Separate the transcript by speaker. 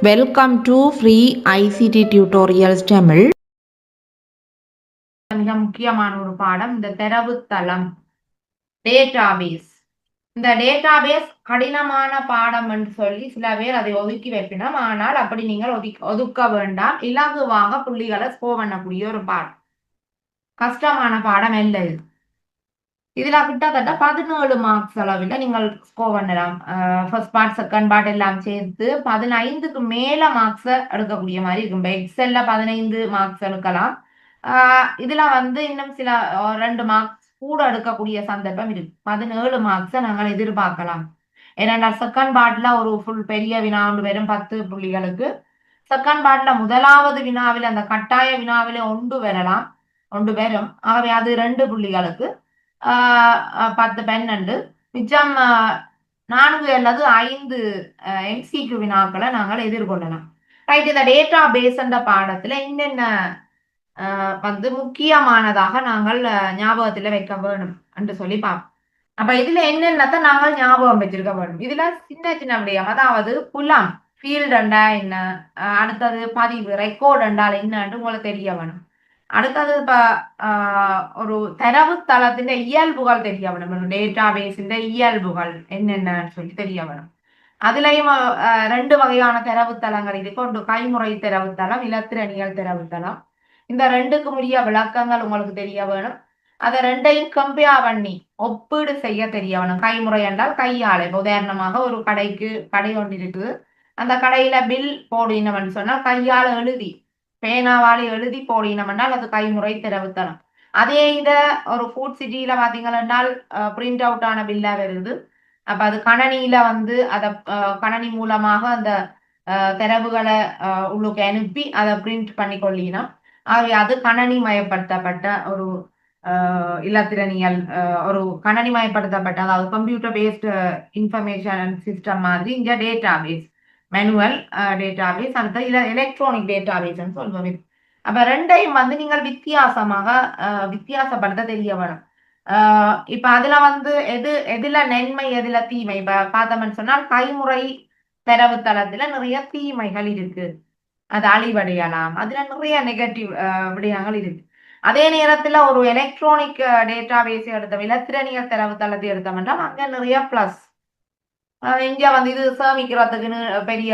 Speaker 1: Welcome to free ICT tutorials Tamil.
Speaker 2: மிக முக்கியமான ஒரு பாடம் இந்த தரவுத்தளம் டேட்டாபேஸ். இந்த டேட்டாபேஸ் கடினமான பாடம் என்று சொல்லி சில பேர் அதை ஒதுக்கி வைப்பினோம். ஆனால் அப்படி நீங்கள் ஒதுக்க வேண்டாம். இலகுவாக புள்ளிகளை ஸ்கோர் பண்ணக்கூடிய ஒரு பாடம், கஷ்டமான பாடம் அல்ல இது. இதுல கிட்டத்தட்ட 17 மார்க்ஸ் அளவில் நீங்கள் ஸ்கோர் பண்ணலாம். ஃபர்ஸ்ட் பார்ட் செகண்ட் பார்ட் எல்லாம் சேர்த்து 15க்கு மேல மார்க்ஸ் எடுக்கக்கூடிய மாதிரி இருக்கும். இப்போ எக்ஸல்ல 15 மார்க்ஸ் எடுக்கலாம். இதுல வந்து இன்னும் சில 2 மார்க்ஸ் கூட எடுக்கக்கூடிய சந்தர்ப்பம் இருக்கு. 17 மார்க்ஸை நாங்கள் எதிர்பார்க்கலாம். ஏன்னா செகண்ட் பார்ட்ல ஒரு ஃபுல் பெரிய வினா ஒன்று வெறும் 10 புள்ளிகளுக்கு. செகண்ட் பார்ட்ல முதலாவது வினாவில் அந்த கட்டாய வினாவில ஒன்று வரலாம், ஒன்று வரும். ஆகவே அது 2 புள்ளிகளுக்கு 10 12 மிச்சம் 4 அல்லது 5 எம்சிக்யூ வினாக்களை நாங்கள் எதிர்கொள்ளலாம். ரைட். இந்த டேட்டா பேஸ் என்ற பாடத்துல என்னென்ன வந்து முக்கியமானதாக நாங்கள் ஞாபகத்துல வைக்க வேணும் என்று சொல்லி பார்ப்போம். அப்ப இதுல என்னென்னத்தை நாங்கள் ஞாபகம் வச்சிருக்க வேணும். இதுல சின்ன சின்ன விடயம், அதாவது புலம் ஃபீல்டு என்றா என்ன, அடுத்தது பதிவு ரெக்கார்டு என்றால் என்னன்னு உங்களுக்கு தெரிய வேணும். அடுத்தது இப்ப ஒரு தரவுத்தளத்தின் இயல்புகள் தெரிய வேணும். டேட்டா பேஸின் இயல்புகள் என்னென்னு சொல்லி தெரிய வேணும். அதுலயும் 2 வகையான தரவுத்தளங்கள் இருக்கு. ஒன்று கைமுறை தரவுத்தளம், இலத்திரனியல் தரவுத்தளம். இந்த 2க்கும் உரிய விளக்கங்கள் உங்களுக்கு தெரிய வேணும். அதை 2ஐயும் கம்பேர் பண்ணி ஒப்பீடு செய்ய தெரிய வேணும். கைமுறை என்றால் கையாளை. உதாரணமாக ஒரு கடை ஒன்று இருக்குது. அந்த கடையில பில் போடினோம்னு சொன்னால் கையால எழுதி பேனாவால் எழுதி போடினோம் என்றால் அது கைமுறை தரவுத்தளம். அதே இத ஒரு ஃபுட் சிட்டியில பாத்தீங்கன்னா பிரிண்ட் அவுட் ஆன பில்லா வருது. அப்ப அது கணனியில வந்து அத கணனி மூலமாக அந்த தரவுகளை உள்ளுக்கு அனுப்பி அதை பிரிண்ட் பண்ணி கொள்ளினோம். ஆகவே அது கணனி மயப்படுத்தப்பட்ட ஒரு இலத்திரனியல், ஒரு கணனி மயப்படுத்தப்பட்ட, அதாவது கம்ப்யூட்டர் பேஸ்ட் இன்ஃபர்மேஷன் சிஸ்டம் மாதிரி இங்க டேட்டா பேஸ், மேனுவல் டேட்டாபேஸ், அடுத்த எலக்ட்ரானிக் டேட்டாபேஸ் சொல்லுவோம். அப்ப 2ஐயும் வந்து நீங்கள் வித்தியாசப்படுத்த தெரிய வேணும். இப்ப அதுல வந்து எதுல நன்மை எதுல தீமை இப்ப பார்த்தோம்னு சொன்னால் கைமுறை தரவுத்தளத்துல நிறைய தீமைகள் இருக்கு. அது அழிவடையலாம். அதுல நிறைய நெகட்டிவ் விடயங்கள் இருக்கு. அதே நேரத்துல ஒரு எலக்ட்ரானிக் டேட்டாபேஸ் எடுத்தோம், இலத்திரனியல் தரவுத்தளத்தை எடுத்தோம்னா அங்க நிறைய பிளஸ். இங்க வந்து இது சேமிக்கிறதுக்குன்னு பெரிய